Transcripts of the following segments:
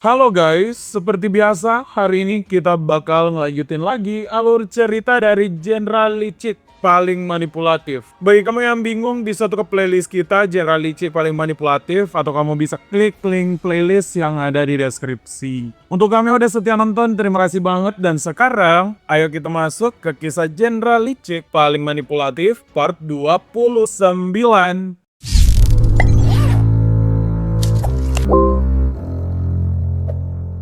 Halo guys, seperti biasa hari ini kita bakal ngelanjutin lagi alur cerita dari Jenderal Licik paling manipulatif. Bagi kamu yang bingung bisa tuh ke playlist kita Jenderal Licik paling manipulatif atau kamu bisa klik link playlist yang ada di deskripsi. Untuk kamu yang udah setia nonton, terima kasih banget dan sekarang ayo kita masuk ke kisah Jenderal Licik paling manipulatif part 29.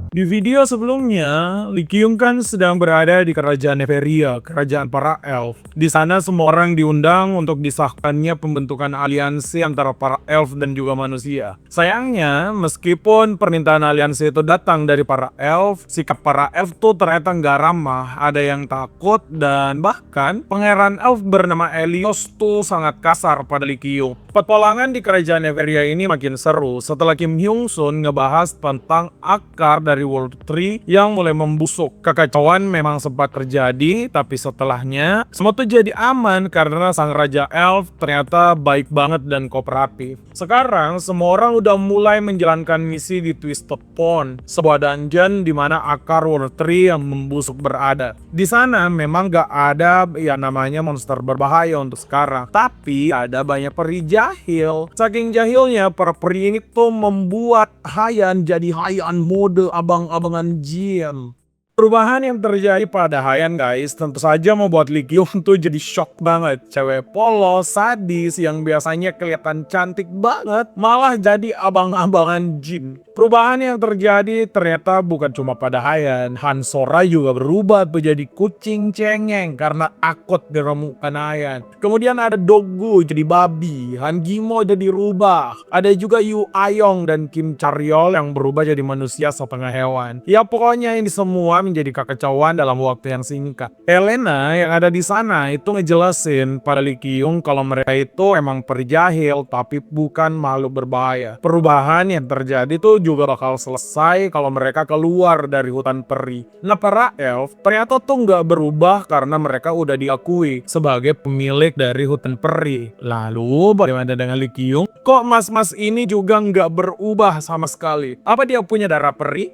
Di video sebelumnya, Li Qiong kan sedang berada di kerajaan Neveria, kerajaan para elf. Di sana semua orang diundang untuk disahkannya pembentukan aliansi antara para elf dan juga manusia. Sayangnya, meskipun permintaan aliansi itu datang dari para elf, sikap para elf tuh ternyata nggak ramah, ada yang takut dan bahkan pangeran elf bernama Elios tuh sangat kasar pada Li Qiong. Petualangan di kerajaan Neveria ini makin seru setelah Kim Hyung Sun ngebahas tentang akar dari World Tree yang mulai membusuk. Kekacauan memang sempat terjadi, tapi setelahnya semua tuh jadi aman karena sang Raja Elf ternyata baik banget dan kooperatif. Sekarang semua orang udah mulai menjalankan misi di Twisted Pond, sebuah dungeon di mana akar World Tree yang membusuk berada. Di sana memang gak ada yang namanya monster berbahaya untuk sekarang, tapi ada banyak peri jahil. Saking jahilnya, para peri ini tuh membuat Haiyan jadi Haiyan mode abang-abangan jin. Perubahan yang terjadi pada Haiyan guys tentu saja membuat Li Qiong tuh jadi shock banget. Cewek polos, sadis yang biasanya kelihatan cantik banget malah jadi abang-abangan jin. Perubahan yang terjadi ternyata bukan cuma pada Haiyan. Han Sora juga berubah menjadi kucing cengeng karena akut diremukan Haiyan. Kemudian ada Dogu jadi babi, Han Gimo jadi rubah. Ada juga Yu Ayong dan Kim Charyol yang berubah jadi manusia setengah hewan. Ya pokoknya ini semua menjadi kekacauan dalam waktu yang singkat. Helena yang ada di sana itu ngejelasin pada Li Qiong kalau mereka itu emang peri jahil tapi bukan makhluk berbahaya. Perubahan yang terjadi tuh juga bakal selesai kalau mereka keluar dari hutan peri. Nah para elf ternyata tuh nggak berubah karena mereka udah diakui sebagai pemilik dari hutan peri. Lalu bagaimana dengan Li Qiong? Kok mas-mas ini juga nggak berubah sama sekali? Apa dia punya darah peri?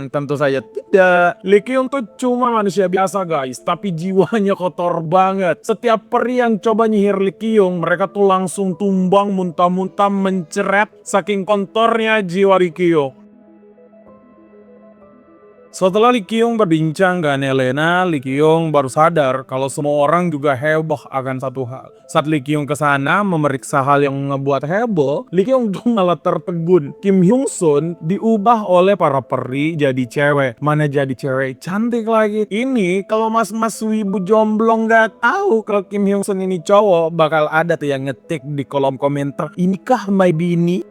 Tentu saja tidak. Li Qiong tuh cuma manusia biasa guys, tapi jiwanya kotor banget. Setiap peri yang coba nyihir Li Qiong, mereka tuh langsung tumbang muntah-muntah menceret saking kontornya jiwa Li Qiong. Setelah Li Qiong berbincang dengan Helena, Li Qiong baru sadar kalau semua orang juga heboh akan satu hal. Saat Li Qiong kesana memeriksa hal yang ngebuat heboh, Li Qiong tuh malah tertegun. Kim Hyung Sun diubah oleh para peri jadi cewek. Mana jadi cewek cantik lagi. Ini kalau mas-mas wibu jomblo nggak tahu kalau Kim Hyung Sun ini cowok, bakal ada tuh yang ngetik di kolom komentar, "Inikah my bini?"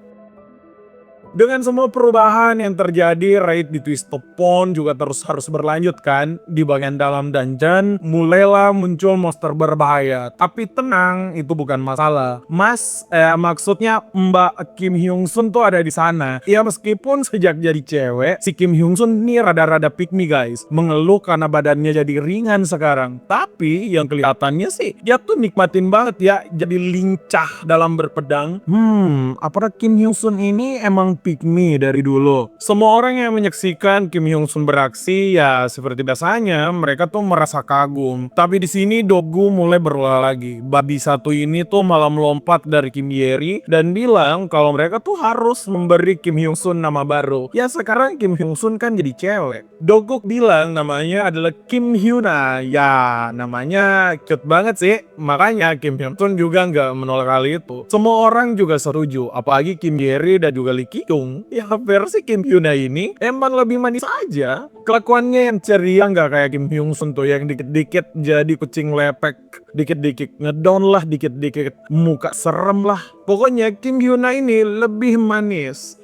Dengan semua perubahan yang terjadi, raid di Twisted Pond juga terus harus berlanjut kan. Di bagian dalam dungeon, mulailah muncul monster berbahaya. Tapi tenang, itu bukan masalah. Maksudnya Mbak Kim Hyung Sun tuh ada di sana. Ya meskipun sejak jadi cewek, si Kim Hyung Sun ini rada-rada pick me guys. Mengeluh karena badannya jadi ringan sekarang. Tapi yang kelihatannya sih, dia tuh nikmatin banget ya, jadi lincah dalam berpedang. Apakah Kim Hyung Sun ini emang pick me dari dulu? Semua orang yang menyaksikan Kim Hyung Sun beraksi ya seperti biasanya mereka tuh merasa kagum. Tapi di sini Dogu mulai berulah lagi. Babi satu ini tuh malah melompat dari Kim Yeri dan bilang kalau mereka tuh harus memberi Kim Hyung Sun nama baru. Ya sekarang Kim Hyung Sun kan jadi cewek. Dogu bilang namanya adalah Kim Hyuna. Ya namanya cute banget sih. Makanya Kim Hyung Sun juga nggak menolak hal itu. Semua orang juga setuju. Apalagi Kim Yeri dan juga Li Qiong. Ya versi Kim Hyuna ini emang lebih manis aja. Kelakuannya yang ceria nggak kayak Kim Hyung Sun tuh yang dikit-dikit jadi kucing lepek, dikit-dikit ngedown lah, dikit-dikit muka serem lah. Pokoknya Kim Hyuna ini lebih manis.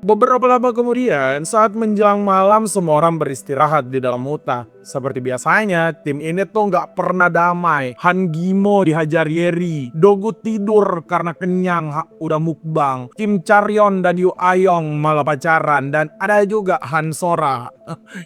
Beberapa lama kemudian, saat menjelang malam semua orang beristirahat di dalam hutan. Seperti biasanya, tim ini tuh nggak pernah damai. Han Gimo dihajar Yeri, Dogu tidur karena kenyang udah mukbang. Kim Charyon dan Yu Ayong malah pacaran, dan ada juga Han Sora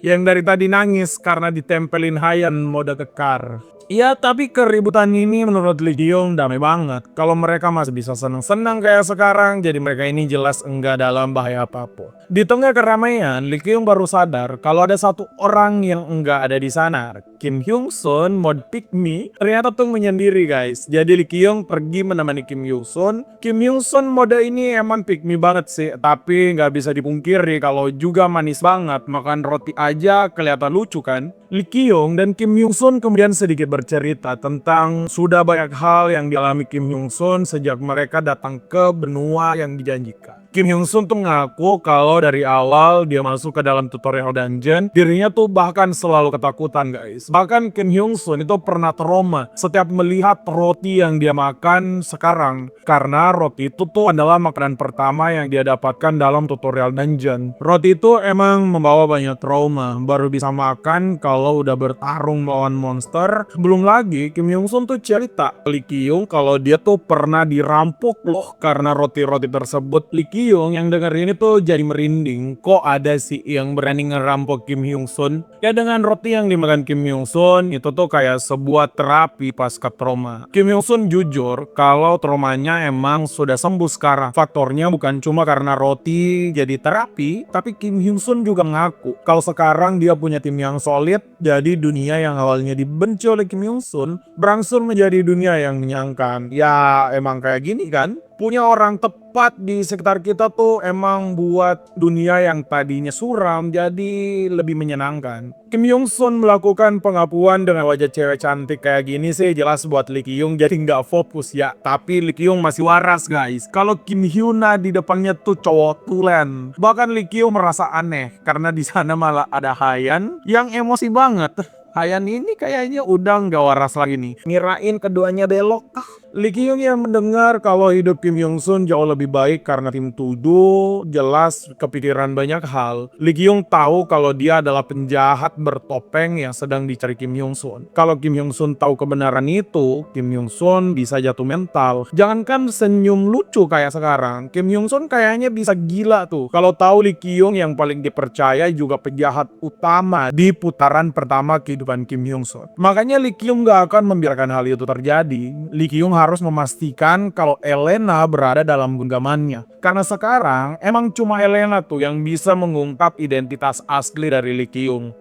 yang dari tadi nangis karena ditempelin Haiyan mode kekar. Iya, tapi keributan ini menurut Lee Kyung damai banget. Kalau mereka masih bisa senang-senang kayak sekarang, jadi mereka ini jelas enggak dalam bahaya apapun. Di tengah keramaian, Lee Kyung baru sadar kalau ada satu orang yang enggak ada di sana. Kim Hyung Sun, mod pick me, ternyata tuh menyendiri guys. Jadi Lee Kyung pergi menemani Kim Hyung Sun. Kim Hyung Sun mode ini emang pick me banget sih, tapi nggak bisa dipungkiri kalau juga manis banget. Makan roti aja kelihatan lucu kan. Lee Kyung dan Kim Hyung Sun kemudian sedikit bercerita tentang sudah banyak hal yang dialami Kim Hyung Sun sejak mereka datang ke benua yang dijanjikan. Kim Hyung Sun tuh ngaku kalau dari awal dia masuk ke dalam tutorial dungeon, dirinya tuh bahkan selalu ketakutan guys. Bahkan Kim Hyung Sun itu pernah trauma setiap melihat roti yang dia makan sekarang. Karena roti itu tuh adalah makanan pertama yang dia dapatkan dalam tutorial dungeon. Roti itu emang membawa banyak trauma, baru bisa makan kalau udah bertarung melawan monster. Belum lagi Kim Hyung Sun tuh cerita ke Lee Kyung kalau dia tuh pernah dirampok loh karena roti-roti tersebut. Lee Kyung yang denger ini tuh jadi merinding. Kok ada sih yang berani ngerampok Kim Hyung Sun? Ya dengan roti yang dimakan Kim Hyung Sun itu tuh kayak sebuah terapi pasca trauma. Kim Hyung Sun jujur kalau traumanya emang sudah sembuh sekarang. Faktornya bukan cuma karena roti jadi terapi, tapi Kim Hyung Sun juga ngaku kalau sekarang dia punya tim yang solid. Jadi dunia yang awalnya dibenci oleh Kim Hyung Sun berangsur menjadi dunia yang menyenangkan. Ya emang kayak gini kan. Punya orang tepat di sekitar kita tuh emang buat dunia yang tadinya suram jadi lebih menyenangkan. Kim Hyung Sun melakukan pengakuan dengan wajah cewek cantik kayak gini sih jelas buat Lee Kyung jadi nggak fokus ya. Tapi Lee Kyung masih waras guys. Kalau Kim Hyuna di depannya tuh cowok tulen. Bahkan Lee Kyung merasa aneh karena di sana malah ada Hayan yang emosi banget. Hayan ini kayaknya udah nggak waras lagi nih. Ngirain keduanya belok. Lee Kyung yang mendengar kalau hidup Kim Hyung Sun jauh lebih baik karena tim Tudu jelas kepikiran banyak hal. Lee Kyung tahu kalau dia adalah penjahat bertopeng yang sedang dicari Kim Hyung Sun. Kalau Kim Hyung Sun tahu kebenaran itu, Kim Hyung Sun bisa jatuh mental. Jangankan senyum lucu kayak sekarang, Kim Hyung Sun kayaknya bisa gila tuh. Kalau tahu Lee Kyung yang paling dipercaya juga penjahat utama di putaran pertama kehidupan Kim Hyung Sun. Makanya Lee Kyung gak akan membiarkan hal itu terjadi. Lee Kyung harus memastikan kalau Elena berada dalam genggamannya. Karena sekarang emang cuma Elena tuh yang bisa mengungkap identitas asli dari Lee Kyung.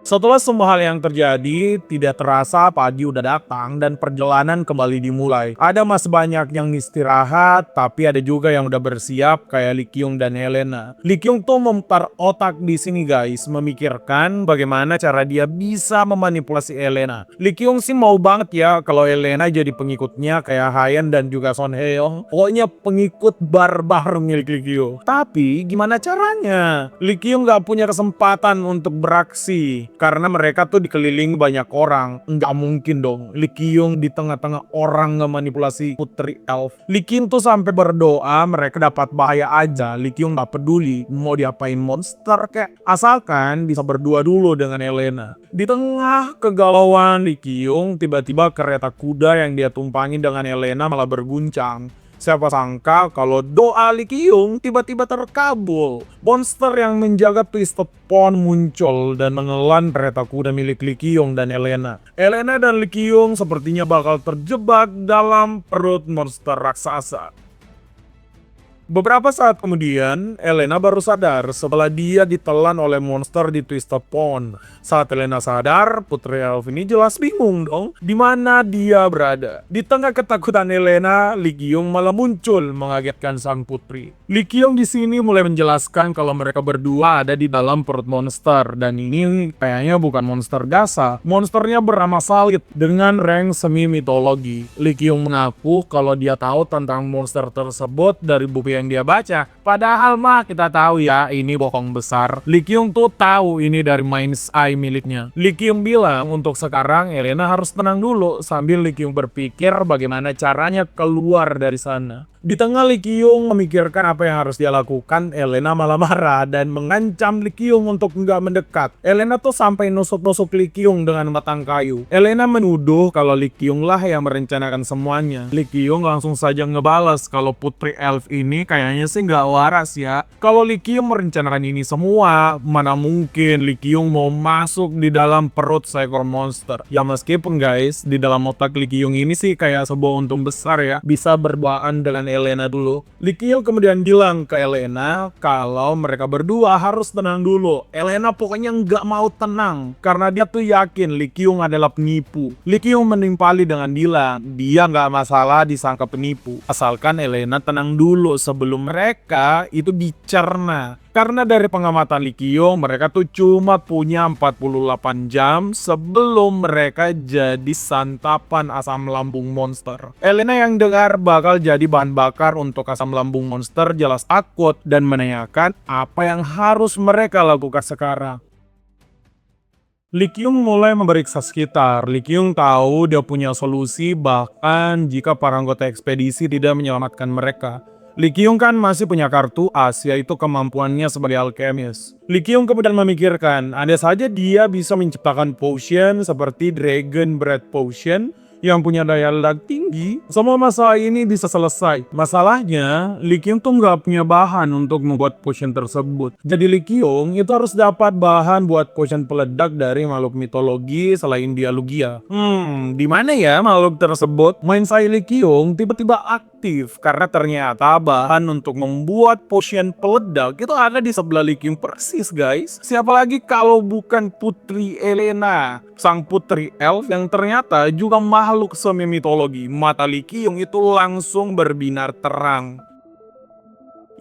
Setelah semua hal yang terjadi, tidak terasa pagi udah datang dan perjalanan kembali dimulai. Ada masih banyak yang istirahat, tapi ada juga yang udah bersiap kayak Lee Kyung dan Helena. Lee Kyung tuh memutar otak di sini guys, memikirkan bagaimana cara dia bisa memanipulasi Helena. Lee Kyung sih mau banget ya kalau Helena jadi pengikutnya kayak Hayan dan juga Son Hye-young. Pokoknya pengikut barbar milik Lee Kyung. Tapi gimana caranya? Lee Kyung gak punya kesempatan untuk beraksi. Karena mereka tuh dikelilingi banyak orang. Nggak mungkin dong Lee Kyung di tengah-tengah orang ngemanipulasi putri elf. Lee Kyung tuh sampai berdoa mereka dapat bahaya aja. Lee Kyung nggak peduli mau diapain monster kayak. Asalkan bisa berdua dulu dengan Helena. Di tengah kegalauan Lee Kyung, tiba-tiba kereta kuda yang dia tumpangi dengan Helena malah berguncang. Siapa sangka kalau doa Lee Kyung tiba-tiba terkabul. Monster yang menjaga Twisted Pond muncul dan menelan kereta kuda milik Lee Kyung dan Helena. Helena dan Lee Kyung sepertinya bakal terjebak dalam perut monster raksasa. Beberapa saat kemudian, Helena baru sadar setelah dia ditelan oleh monster di Twisted Pond. Saat Helena sadar, Putri Elf ini jelas bingung dong, di mana dia berada. Di tengah ketakutan Helena, Lee Kyung malah muncul mengagetkan sang putri. Lee Kyung di sini mulai menjelaskan kalau mereka berdua ada di dalam perut monster dan ini kayaknya bukan monster biasa. Monsternya bernama Salit dengan rank semi mitologi. Lee Kyung mengaku kalau dia tahu tentang monster tersebut dari buku yang dia baca. Padahal mah kita tahu ya ini bohong besar. Lee Kyung tuh tahu ini dari Mind's Eye miliknya. Lee Kyung bilang untuk sekarang Helena harus tenang dulu sambil Lee Kyung berpikir bagaimana caranya keluar dari sana. Di tengah Lee Kyung memikirkan apa yang harus dia lakukan, Elena malah marah dan mengancam Lee Kyung untuk nggak mendekat. Elena tuh sampai nusuk-nusuk Lee Kyung dengan batang kayu. Elena menuduh kalau Lee Kyung lah yang merencanakan semuanya. Lee Kyung langsung saja ngebalas kalau putri elf ini kayaknya sih nggak waras ya. Kalau Lee Kyung merencanakan ini semua, mana mungkin Lee Kyung mau masuk di dalam perut seekor monster. Ya meskipun guys, di dalam otak Lee Kyung ini sih kayak sebuah untung besar ya, bisa berduaan dengan Elena dulu. Lee Kyung kemudian bilang ke Elena kalau mereka berdua harus tenang dulu. Elena pokoknya nggak mau tenang karena dia tuh yakin Lee Kyung adalah penipu. Lee Kyung menimpali dengan bilang dia nggak masalah disangka penipu, asalkan Elena tenang dulu sebelum mereka itu dicerna. Karena dari pengamatan Lee Kyung, mereka tuh cuma punya 48 jam sebelum mereka jadi santapan asam lambung monster. Elena yang dengar bakal jadi bahan bakar untuk asam lambung monster jelas takut dan menanyakan apa yang harus mereka lakukan sekarang. Lee Kyung mulai memeriksa sekitar. Lee Kyung tahu dia punya solusi bahkan jika para anggota ekspedisi tidak menyelamatkan mereka. Lee Kyung kan masih punya kartu as, yaitu kemampuannya sebagai alchemist. Lee Kyung kemudian memikirkan, ada saja dia bisa menciptakan potion seperti Dragon Breath Potion yang punya daya ledak tinggi, semua masalah ini bisa selesai. Masalahnya, Lee Kyung tuh nggak punya bahan untuk membuat potion tersebut. Jadi Lee Kyung itu harus dapat bahan buat potion peledak dari makhluk mitologi selain Dialoggia. Di mana ya makhluk tersebut? Mindset Lee Kyung tiba-tiba aktif karena ternyata bahan untuk membuat potion peledak itu ada di sebelah Lee Kyung persis guys. Siapa lagi kalau bukan Putri Elena, sang putri elf yang ternyata juga makhluk semi mitologi. Mata Lee Kyung itu langsung berbinar terang.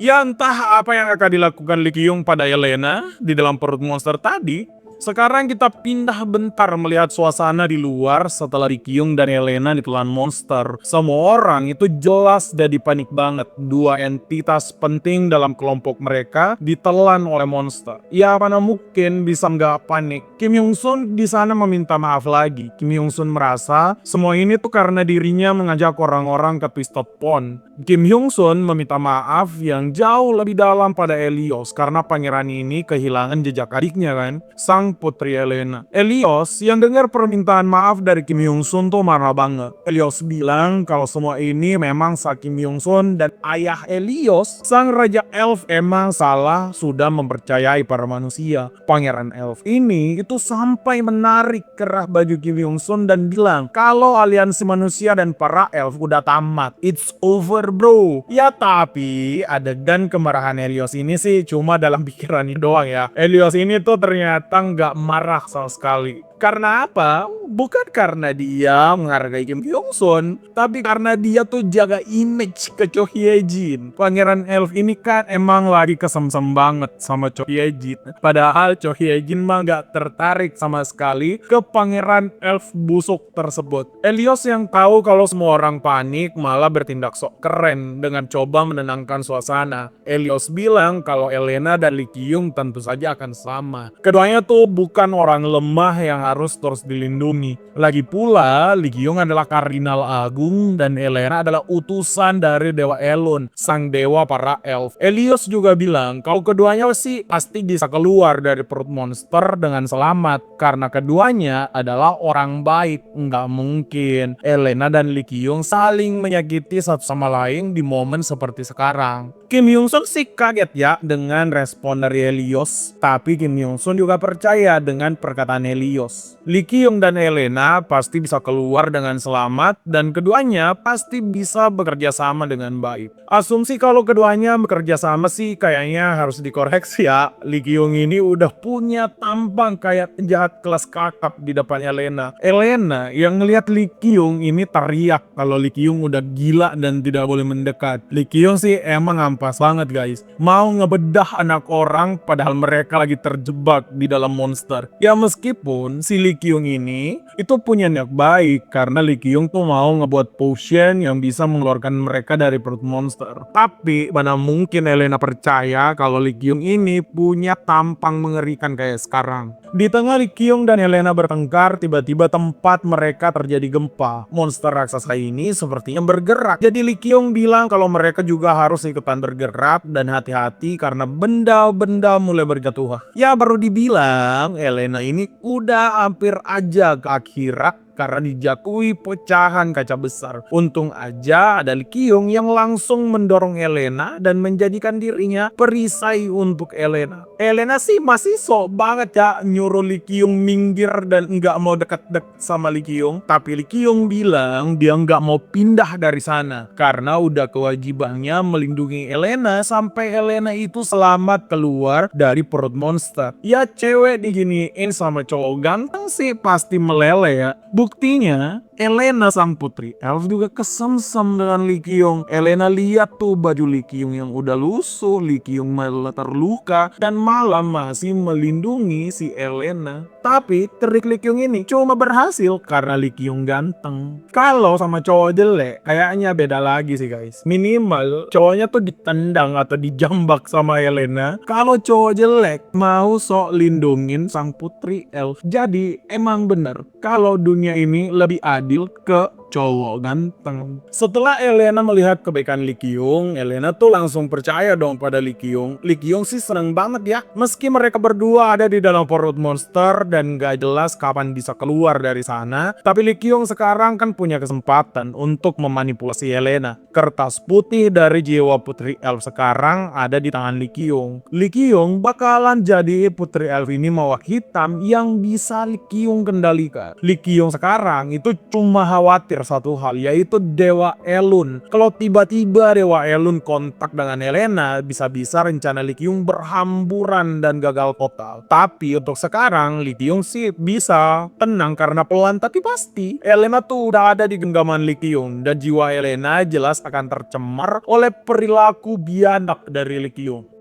Ya entah apa yang akan dilakukan Lee Kyung pada Elena di dalam perut monster tadi. Sekarang kita pindah bentar melihat suasana di luar setelah Lee Kyung dan Elena ditelan monster. Semua orang itu jelas jadi panik banget. Dua entitas penting dalam kelompok mereka ditelan oleh monster. Ya mana mungkin bisa nggak panik. Kim Hyung Sun di sana meminta maaf lagi. Kim Hyung Sun merasa semua ini tuh karena dirinya mengajak orang-orang ke Twisted Pond. Kim Hyung Sun meminta maaf yang jauh lebih dalam pada Elyos karena pangeran ini kehilangan jejak adiknya kan, sang putri Elena. Elyos yang dengar permintaan maaf dari Kim Hyung Sun tuh marah banget. Elyos bilang kalau semua ini memang salah Kim Hyung Sun dan ayah Elyos, sang raja elf emang salah sudah mempercayai para manusia. Pangeran elf ini itu sampai menarik kerah baju Kim Hyung Sun dan bilang kalau aliansi manusia dan para elf udah tamat. It's over bro. Ya tapi adegan kemarahan Elyos ini sih cuma dalam pikirannya doang ya. Elyos ini tuh ternyata nggak marah sama sekali. Karena apa? Bukan karena dia menghargai Kim Hyung Sun, tapi karena dia tuh jaga image ke Cho Hye Jin. Pangeran elf ini kan emang lagi kesemsem banget sama Cho Hye Jin. Padahal Cho Hye Jin mah gak tertarik sama sekali ke pangeran elf busuk tersebut. Elyos yang tahu kalau semua orang panik malah bertindak sok keren dengan coba menenangkan suasana. Elyos bilang kalau Elena dan Lee Kyung tentu saja akan sama. Keduanya tuh bukan orang lemah yang harus terus dilindungi. Lagi pula, Lee Kyung adalah kardinal agung dan Elena adalah utusan dari Dewa Elun, sang dewa para elf. Elyos juga bilang kalau keduanya sih pasti bisa keluar dari perut monster dengan selamat karena keduanya adalah orang baik. Nggak mungkin Elena dan Lee Kyung saling menyakiti satu sama lain di momen seperti sekarang. Kim Hyung Sun sih kaget ya dengan respon dari Elyos, tapi Kim Hyung Sun juga percaya dengan perkataan Elyos. Lee Kyung dan Elena pasti bisa keluar dengan selamat dan keduanya pasti bisa bekerja sama dengan baik. Asumsi kalau keduanya bekerja sama sih kayaknya harus dikoreksi ya. Lee Kyung ini udah punya tampang kayak penjahat kelas kakap di depan Elena. Elena yang ngelihat Lee Kyung ini teriak kalau Lee Kyung udah gila dan tidak boleh mendekat. Lee Kyung sih emang pas banget guys. Mau ngebedah anak orang padahal mereka lagi terjebak di dalam monster. Ya meskipun si Lee Kyung ini itu punya niat baik karena Lee Kyung tuh mau ngebuat potion yang bisa mengeluarkan mereka dari perut monster. Tapi mana mungkin Elena percaya kalau Lee Kyung ini punya tampang mengerikan kayak sekarang. Di tengah Lee Kyung dan Elena bertengkar, tiba-tiba tempat mereka terjadi gempa. Monster raksasa ini sepertinya bergerak. Jadi Lee Kyung bilang kalau mereka juga harus ikutan bergerak dan hati-hati karena benda-benda mulai berjatuhan. Ya baru dibilang Elena ini udah hampir aja ke akhirat karena dijatuhi pecahan kaca besar. Untung aja ada Lee Kyung yang langsung mendorong Elena dan menjadikan dirinya perisai untuk Elena. Elena sih masih sok banget ya nyuruh Lee Kyung minggir dan nggak mau deket-deket sama Lee Kyung. Tapi Lee Kyung bilang dia nggak mau pindah dari sana karena udah kewajibannya melindungi Elena sampai Elena itu selamat keluar dari perut monster. Ya cewek diginiin sama cowok ganteng sih pasti meleleh ya. Buktinya, Elena sang putri elf juga kesemsem dengan Lee Kyung. Elena lihat tuh baju Lee Kyung yang udah lusuh, Lee Kyung malah terluka dan malah masih melindungi si Elena. Tapi trik Lee Kyung ini cuma berhasil karena Lee Kyung ganteng. Kalau sama cowok jelek, kayaknya beda lagi sih guys. Minimal cowoknya tuh ditendang atau dijambak sama Elena. Kalau cowok jelek mau sok lindungin sang putri elf. Jadi emang bener kalau dunia ini lebih adil ke cowok ganteng. Setelah Elena melihat kebaikan Lee Kyung, Elena tuh langsung percaya dong pada Lee Kyung. Lee Kyung sih seneng banget ya. Meski mereka berdua ada di dalam perut monster dan gak jelas kapan bisa keluar dari sana, tapi Lee Kyung sekarang kan punya kesempatan untuk memanipulasi Elena. Kertas putih dari jiwa putri elf sekarang ada di tangan Lee Kyung. Lee Kyung bakalan jadi putri elf ini mawar hitam yang bisa Lee Kyung kendalikan. Lee Kyung sekarang itu cuma khawatir satu hal, yaitu Dewa Elun. Kalau tiba-tiba Dewa Elun kontak dengan Elena, bisa-bisa rencana Lee Kyung berhamburan dan gagal total. Tapi untuk sekarang Lee Kyung sih bisa tenang karena pelan tapi pasti Elena tuh udah ada di genggaman Lee Kyung dan jiwa Elena jelas akan tercemar oleh perilaku biadab dari Lee Kyung.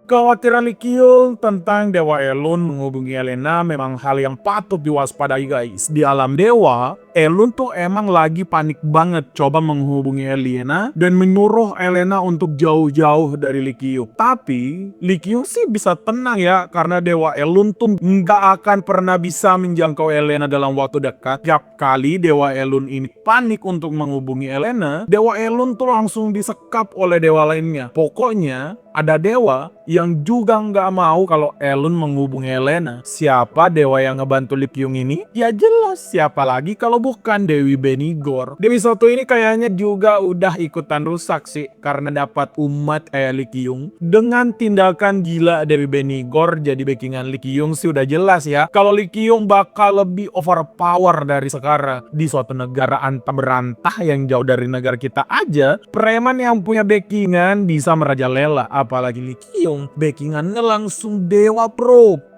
Kekhawatiran Lee Kyung tentang Dewa Elun menghubungi Elena memang hal yang patut diwaspadai guys. Di alam dewa, Elun tuh emang lagi panik banget coba menghubungi Elena dan menyuruh Elena untuk jauh-jauh dari Lee Kyung. Tapi Lee Kyung sih bisa tenang ya karena Dewa Elun tuh nggak akan pernah bisa menjangkau Elena dalam waktu dekat. Tiap kali Dewa Elun ini panik untuk menghubungi Elena, Dewa Elun tuh langsung disekap oleh dewa lainnya. Pokoknya ada dewa yang juga nggak mau kalau Elun menghubungi Elena. Siapa dewa yang ngebantu Lee Kyung ini? Ya jelas siapa lagi kalau bukan Dewi Benigor. Dewi satu ini kayaknya juga udah ikutan rusak sih karena dapat umat kayak Lee Kyung. Dengan tindakan gila Dewi Benigor jadi backingan Lee Kyung sih udah jelas ya kalau Lee Kyung bakal lebih overpower dari sekarang. Di suatu negara antah berantah yang jauh dari negara kita aja, preman yang punya backingan bisa merajalela. Apalagi Lee Kyung, backingannya langsung dewa bro.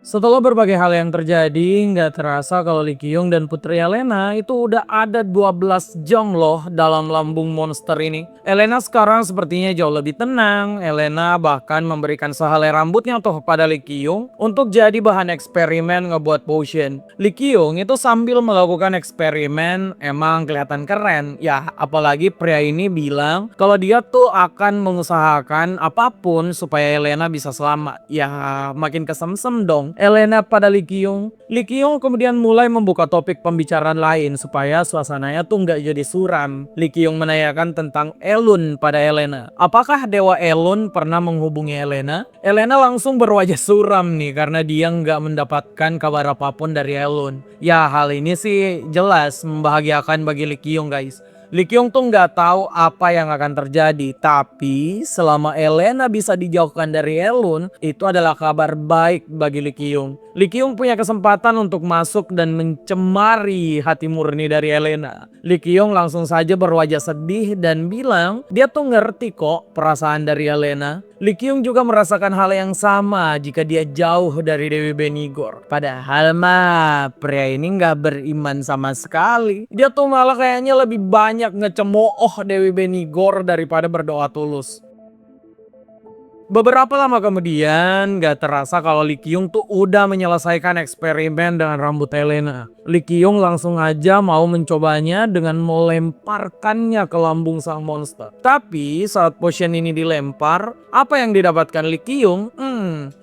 Setelah berbagai hal yang terjadi, nggak terasa kalau Lee Kyung dan Putri Elena itu udah ada 12 jam loh dalam lambung monster ini. Elena sekarang sepertinya jauh lebih tenang. Elena bahkan memberikan sehelai rambutnya tuh pada Lee Kyung untuk jadi bahan eksperimen ngebuat potion. Lee Kyung itu sambil melakukan eksperimen emang kelihatan keren. Ya, apalagi pria ini bilang kalau dia tuh akan mengusahakan apapun supaya Elena bisa selamat. Ya, makin kesemsem dong Elena pada Lee Kyung. Lee Kyung kemudian mulai membuka topik pembicaraan lain supaya suasananya tuh nggak jadi suram. Lee Kyung menanyakan tentang Elun pada Elena. Apakah Dewa Elun pernah menghubungi Elena? Elena langsung berwajah suram nih karena dia nggak mendapatkan kabar apapun dari Elun. Ya hal ini sih jelas membahagiakan bagi Lee Kyung guys. Lee Kyung tuh nggak tahu apa yang akan terjadi, tapi selama Elena bisa dijauhkan dari Elun, itu adalah kabar baik bagi Lee Kyung. Lee Kyung punya kesempatan untuk masuk dan mencemari hati murni dari Elena. Lee Kyung langsung saja berwajah sedih dan bilang dia tuh ngerti kok perasaan dari Elena. Lee Kyung juga merasakan hal yang sama jika dia jauh dari Dewi Benigor. Padahal mah pria ini nggak beriman sama sekali. Dia tuh malah kayaknya lebih banyak ngecemooh Dewi Benigor daripada berdoa tulus. Beberapa lama kemudian, gak terasa kalau Lee Kyung tuh udah menyelesaikan eksperimen dengan rambut Elena. Lee Kyung langsung aja mau mencobanya dengan melemparkannya ke lambung sang monster. Tapi saat potion ini dilempar, apa yang didapatkan Lee Kyung?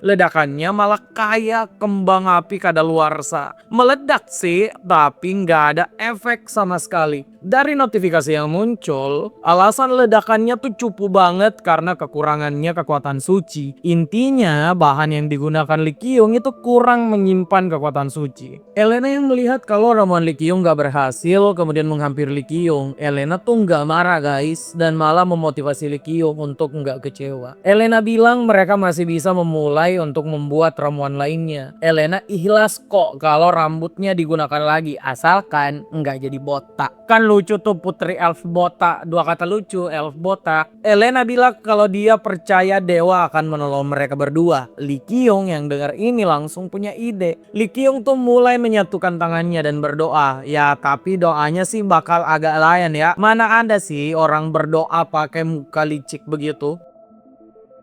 Ledakannya malah kayak kembang api kadaluarsa. Meledak sih, tapi nggak ada efek sama sekali. Dari notifikasi yang muncul, alasan ledakannya tuh cupu banget karena kekurangannya kekuatan suci. Intinya, bahan yang digunakan Lee Kyung itu kurang menyimpan kekuatan suci. Elena yang melihat kalau ramuan Lee Kyung nggak berhasil, kemudian menghampiri Lee Kyung. Elena tuh nggak marah guys, dan malah memotivasi Lee Kyung untuk nggak kecewa. Elena bilang mereka masih bisa memulai untuk membuat ramuan lainnya. Elena ikhlas kok kalau rambutnya digunakan lagi, asalkan nggak jadi botak. Kan lucu tuh putri elf botak, dua kata lucu, elf botak. Elena bilang kalau dia percaya dewa akan menolong mereka berdua. Lee Kyung yang dengar ini langsung punya ide. Lee Kyung tuh mulai menyatukan tangannya dan berdoa. Ya tapi doanya sih bakal agak lain ya. Mana ada sih orang berdoa pakai muka licik begitu.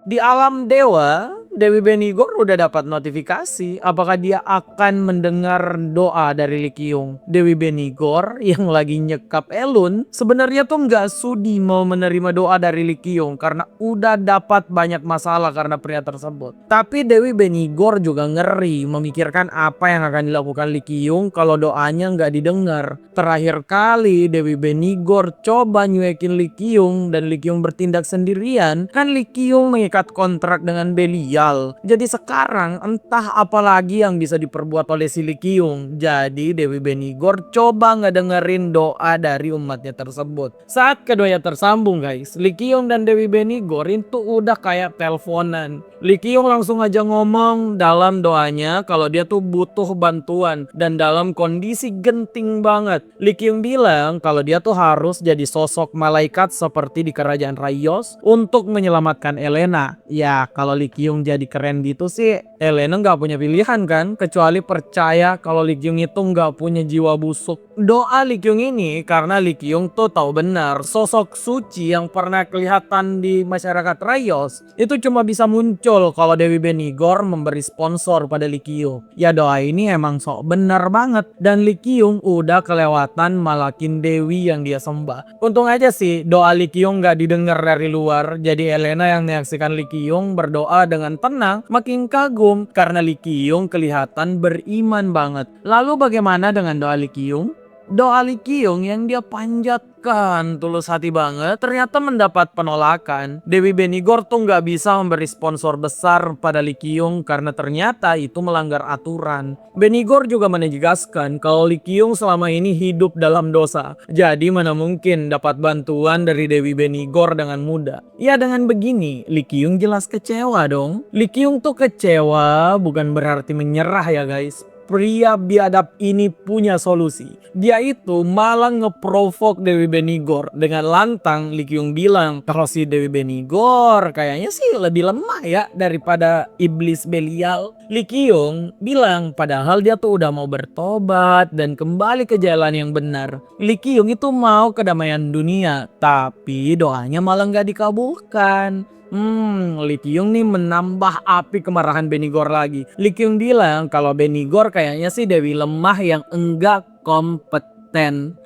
Di alam dewa, Dewi Benigor udah dapat notifikasi apakah dia akan mendengar doa dari Lee Kyung. Dewi Benigor yang lagi nyekap Elun sebenarnya tuh nggak sudi mau menerima doa dari Lee Kyung karena udah dapat banyak masalah karena pria tersebut. Tapi Dewi Benigor juga ngeri memikirkan apa yang akan dilakukan Lee Kyung kalau doanya nggak didengar. Terakhir kali Dewi Benigor coba nyuekin Lee Kyung dan Lee Kyung bertindak sendirian, kan Lee Kyung mengikat kontrak dengan Belial. Jadi sekarang entah apa lagi yang bisa diperbuat oleh si Lee Kyung. Jadi Dewi Benigor coba ngedengerin doa dari umatnya tersebut. Saat keduanya tersambung guys, Lee Kyung dan Dewi Benigor itu udah kayak teleponan. Lee Kyung langsung aja ngomong dalam doanya kalau dia tuh butuh bantuan dan dalam kondisi genting banget. Lee Kyung bilang kalau dia tuh harus jadi sosok malaikat seperti di kerajaan Rayos untuk menyelamatkan Elena. Ya kalau Lee Kyung jadi keren gitu sih, Elena nggak punya pilihan kan, kecuali percaya kalau Lee Kyung itu nggak punya jiwa busuk. Doa Lee Kyung ini karena Lee Kyung tuh tahu benar sosok suci yang pernah kelihatan di masyarakat Rayos itu cuma bisa muncul kalau Dewi Benigor memberi sponsor pada Lee Kyung. Ya doa ini emang sok benar banget dan Lee Kyung udah kelewatan malakin Dewi yang dia sembah. Untung aja sih doa Lee Kyung nggak didengar dari luar, jadi Elena yang menyaksikan Lee Kyung berdoa dengan tenang makin kagum karena Lee Kyung kelihatan beriman banget. Lalu bagaimana dengan doa Lee Kyung? Doa Lee Kyung yang dia panjatkan tulus hati banget ternyata mendapat penolakan. Dewi Benigor tuh nggak bisa memberi sponsor besar pada Lee Kyung karena ternyata itu melanggar aturan. Benigor juga menegaskan kalau Lee Kyung selama ini hidup dalam dosa. Jadi mana mungkin dapat bantuan dari Dewi Benigor dengan mudah. Ya dengan begini Lee Kyung jelas kecewa dong. Lee Kyung tuh kecewa bukan berarti menyerah ya guys. Pria biadab ini punya solusi. Dia itu malah ngeprovok Dewi Benigor. Dengan lantang Lee Kyung bilang kalau si Dewi Benigor kayaknya sih lebih lemah ya daripada iblis Belial. Lee Kyung bilang padahal dia tuh udah mau bertobat dan kembali ke jalan yang benar. Lee Kyung itu mau kedamaian dunia, tapi doanya malah nggak dikabulkan. Lee Kyung nih menambah api kemarahan Benigor lagi. Lee Kyung bilang kalau Benigor kayaknya sih Dewi lemah yang enggak kompeten.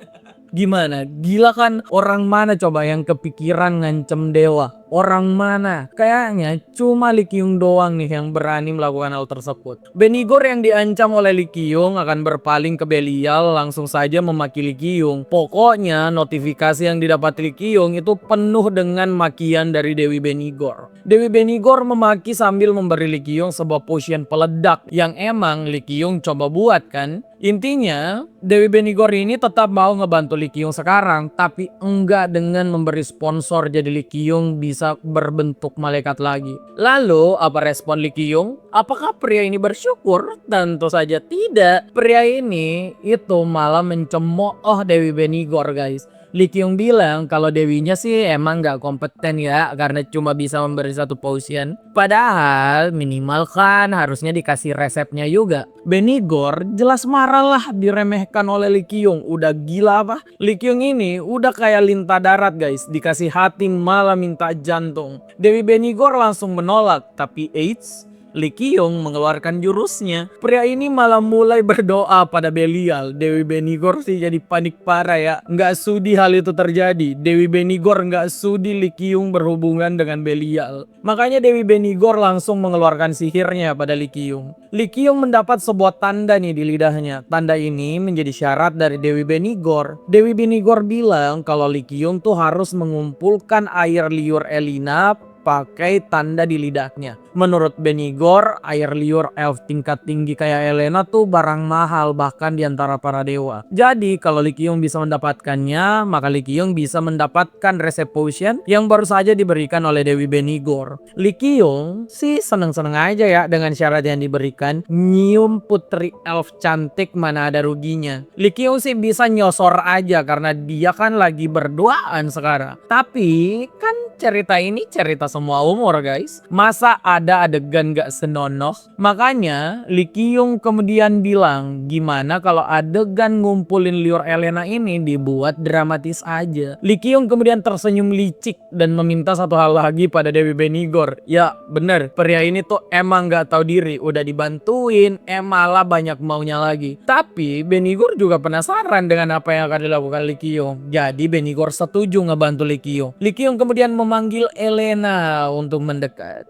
Gimana? Gila kan? Orang mana coba yang kepikiran ngancem dewa? Orang mana? Kayaknya cuma Lee Kyung doang nih yang berani melakukan hal tersebut. Benigor yang diancam oleh Lee Kyung akan berpaling ke Belial langsung saja memaki Lee Kyung. Pokoknya notifikasi yang didapat Lee Kyung itu penuh dengan makian dari Dewi Benigor. Dewi Benigor memaki sambil memberi Lee Kyung sebuah potion peledak yang emang Lee Kyung coba buat kan. Intinya Dewi Benigor ini tetap mau ngebantu Lee Kyung sekarang, tapi enggak dengan memberi sponsor jadi Lee Kyung bisa berbentuk malaikat lagi. Lalu apa respon Lee Kyung? Apakah pria ini bersyukur? Tentu saja tidak. Pria ini itu malah mencemooh Dewi Benigor guys. Li Qiong bilang kalau dewinya sih emang gak kompeten ya karena cuma bisa memberi satu potion. Padahal minimal kan harusnya dikasih resepnya juga. Benigor jelas marah lah diremehkan oleh Li Qiong. Udah gila apa? Li Qiong ini udah kayak lintah darat guys. Dikasih hati malah minta jantung. Dewi Benigor langsung menolak. Tapi eits, Li Qiong mengeluarkan jurusnya. Pria ini malah mulai berdoa pada Belial. Dewi Benigor sih jadi panik parah ya. Nggak sudi hal itu terjadi. Dewi Benigor nggak sudi Li Qiong berhubungan dengan Belial. Makanya Dewi Benigor langsung mengeluarkan sihirnya pada Li Qiong. Li Qiong mendapat sebuah tanda nih di lidahnya. Tanda ini menjadi syarat dari Dewi Benigor. Dewi Benigor bilang kalau Li Qiong tuh harus mengumpulkan air liur Elina pakai tanda di lidahnya. Menurut Benigor, air liur elf tingkat tinggi kayak Elena tuh barang mahal bahkan di antara para dewa. Jadi kalau Li Qiong bisa mendapatkannya, maka Li Qiong bisa mendapatkan resep potion yang baru saja diberikan oleh Dewi Benigor. Li Qiong sih seneng-seneng aja ya dengan syarat yang diberikan. Nyium putri elf cantik mana ada ruginya. Li Qiong sih bisa nyosor aja karena dia kan lagi berduaan sekarang. Tapi kan cerita ini cerita semua umur guys. Masa ada adegan gak senonoh? Makanya Li Qiong kemudian bilang, gimana kalau adegan ngumpulin liur Elena ini dibuat dramatis aja. Li Qiong kemudian tersenyum licik dan meminta satu hal lagi pada Dewi Benigor. Ya bener, pria ini tuh emang gak tahu diri. Udah dibantuin, malah banyak maunya lagi. Tapi Benigor juga penasaran dengan apa yang akan dilakukan Li Qiong. Jadi Benigor setuju ngebantu Li Qiong. Li Qiong kemudian memanggil Elena untuk mendekat.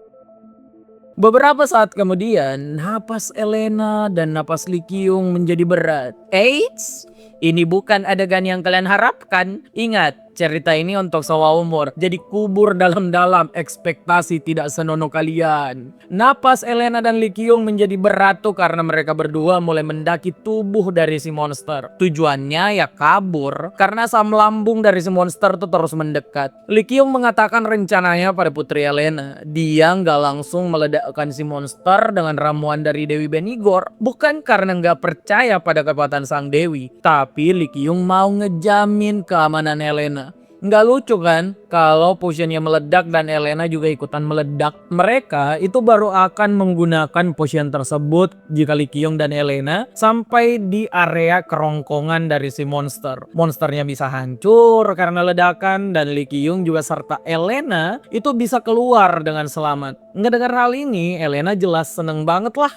Beberapa saat kemudian, napas Elena dan napas Li Qiong menjadi berat. Eits, ini bukan adegan yang kalian harapkan. Ingat, cerita ini untuk semua umur. Jadi kubur dalam-dalam ekspektasi tidak senonoh kalian. Napas Elena dan Li Qiong menjadi berat tuh karena mereka berdua mulai mendaki tubuh dari si monster. Tujuannya ya kabur karena asam lambung dari si monster tuh terus mendekat. Li Qiong mengatakan rencananya pada Putri Elena. Dia nggak langsung meledakkan si monster dengan ramuan dari Dewi Benigor. Bukan karena nggak percaya pada kekuatan sang Dewi. Tapi Li Qiong mau ngejamin keamanan Elena. Nggak lucu kan kalau potionnya meledak dan Elena juga ikutan meledak. Mereka itu baru akan menggunakan potion tersebut jika Li Qiong dan Elena sampai di area kerongkongan dari si monster. Monsternya bisa hancur karena ledakan dan Li Qiong juga serta Elena itu bisa keluar dengan selamat. Ngedengar hal ini Elena jelas seneng banget lah.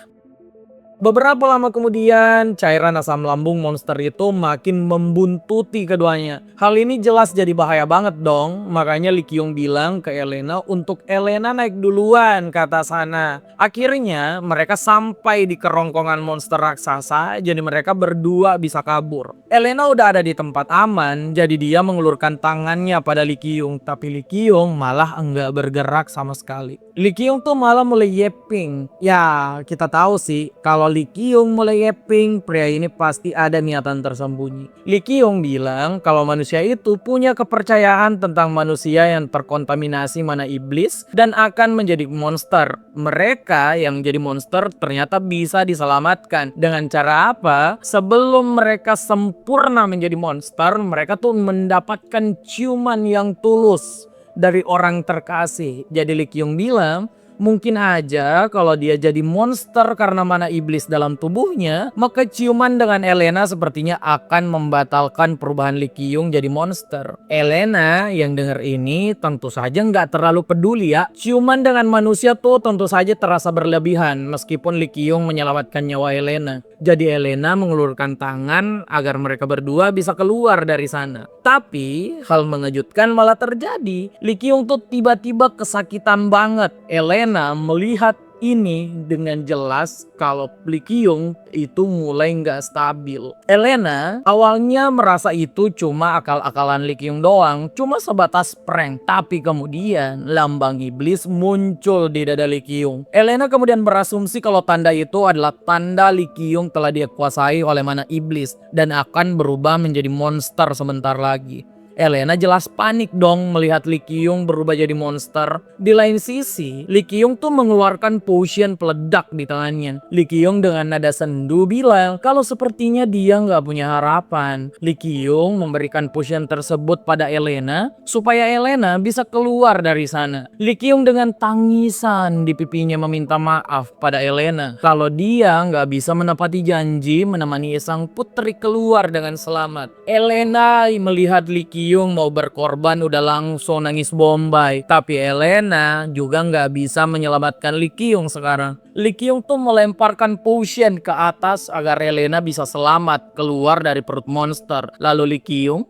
Beberapa lama kemudian, cairan asam lambung monster itu makin membuntuti keduanya. Hal ini jelas jadi bahaya banget dong. Makanya Li Qiong bilang ke Elena untuk Elena naik duluan ke atas sana. Akhirnya mereka sampai di kerongkongan monster raksasa, jadi mereka berdua bisa kabur. Elena udah ada di tempat aman, jadi dia mengulurkan tangannya pada Li Qiong. Tapi Li Qiong malah enggak bergerak sama sekali. Li Qiong tuh malah mulai yeping. Ya, kita tahu sih kalau Li Qiong mulai yeping, pria ini pasti ada niatan tersembunyi. Li Qiong bilang kalau manusia itu punya kepercayaan tentang manusia yang terkontaminasi mana iblis dan akan menjadi monster. Mereka yang jadi monster ternyata bisa diselamatkan. Dengan cara apa? Sebelum mereka sempurna menjadi monster, mereka tuh mendapatkan ciuman yang tulus dari orang terkasih. Jadi Li Qiong bilang, mungkin aja kalau dia jadi monster karena mana iblis dalam tubuhnya, maka ciuman dengan Elena sepertinya akan membatalkan perubahan Li Qiong jadi monster. Elena yang denger ini tentu saja nggak terlalu peduli ya. Ciuman dengan manusia tuh tentu saja terasa berlebihan meskipun Li Qiong menyelamatkan nyawa Elena. Jadi Elena mengulurkan tangan agar mereka berdua bisa keluar dari sana. Tapi hal mengejutkan malah terjadi. Li Qiong tuh tiba-tiba kesakitan banget. Elena melihat ini dengan jelas kalau Li Qiong itu mulai nggak stabil. Elena awalnya merasa itu cuma akal-akalan Li Qiong doang, cuma sebatas prank. Tapi kemudian lambang iblis muncul di dada Li Qiong. Elena kemudian berasumsi kalau tanda itu adalah tanda Li Qiong telah dikuasai oleh mana iblis dan akan berubah menjadi monster sebentar lagi. Elena jelas panik dong melihat Lee Kyung berubah jadi monster. Di lain sisi, Lee Kyung tuh mengeluarkan potion peledak di tangannya. Lee Kyung dengan nada sendu bilang kalau sepertinya dia nggak punya harapan. Lee Kyung memberikan potion tersebut pada Elena supaya Elena bisa keluar dari sana. Lee Kyung dengan tangisan di pipinya meminta maaf pada Elena kalau dia nggak bisa menepati janji menemani sang putri keluar dengan selamat. Elena melihat Lee Kyung mau berkorban udah langsung nangis bombay. Tapi Elena juga nggak bisa menyelamatkan Lee Kyung sekarang. Lee Kyung tuh melemparkan potion ke atas agar Elena bisa selamat keluar dari perut monster. Lalu Lee Kyung,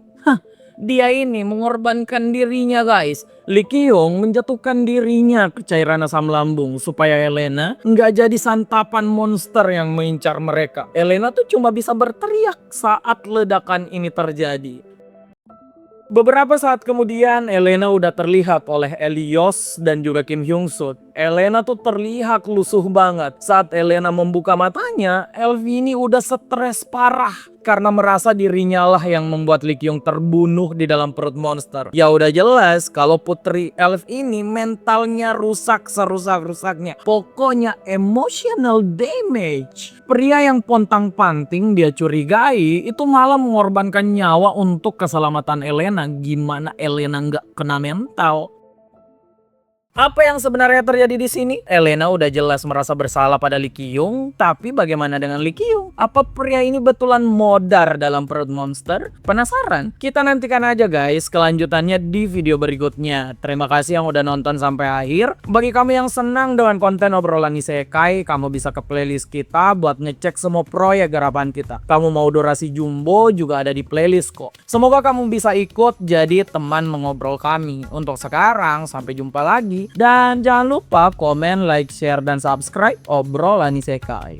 dia ini mengorbankan dirinya guys. Lee Kyung menjatuhkan dirinya ke cairan asam lambung supaya Elena nggak jadi santapan monster yang mengincar mereka. Elena tuh cuma bisa berteriak saat ledakan ini terjadi. Beberapa saat kemudian Elena udah terlihat oleh Elios dan juga Kim Hyung Suk. Elena tuh terlihat lusuh banget. Saat Elena membuka matanya, Elf ini udah stres parah karena merasa dirinya lah yang membuat Lee Kyung terbunuh di dalam perut monster. Ya udah jelas kalau putri Elf ini mentalnya rusak serusak-rusaknya. Pokoknya emotional damage. Pria yang pontang-panting dia curigai itu malah mengorbankan nyawa untuk keselamatan Elena. Gimana Elena nggak kena mental? Apa yang sebenarnya terjadi di sini? Elena udah jelas merasa bersalah pada Lee Kyung, tapi bagaimana dengan Lee Kyung? Apa pria ini betulan modar dalam perut monster? Penasaran? Kita nantikan aja guys kelanjutannya di video berikutnya. Terima kasih yang udah nonton sampai akhir. Bagi kamu yang senang dengan konten obrolan isekai, kamu bisa ke playlist kita buat ngecek semua proyek garapan kita. Kamu mau durasi jumbo juga ada di playlist kok. Semoga kamu bisa ikut jadi teman mengobrol kami. Untuk sekarang, sampai jumpa lagi. Dan jangan lupa komen, like, share, dan subscribe obrolan isekai.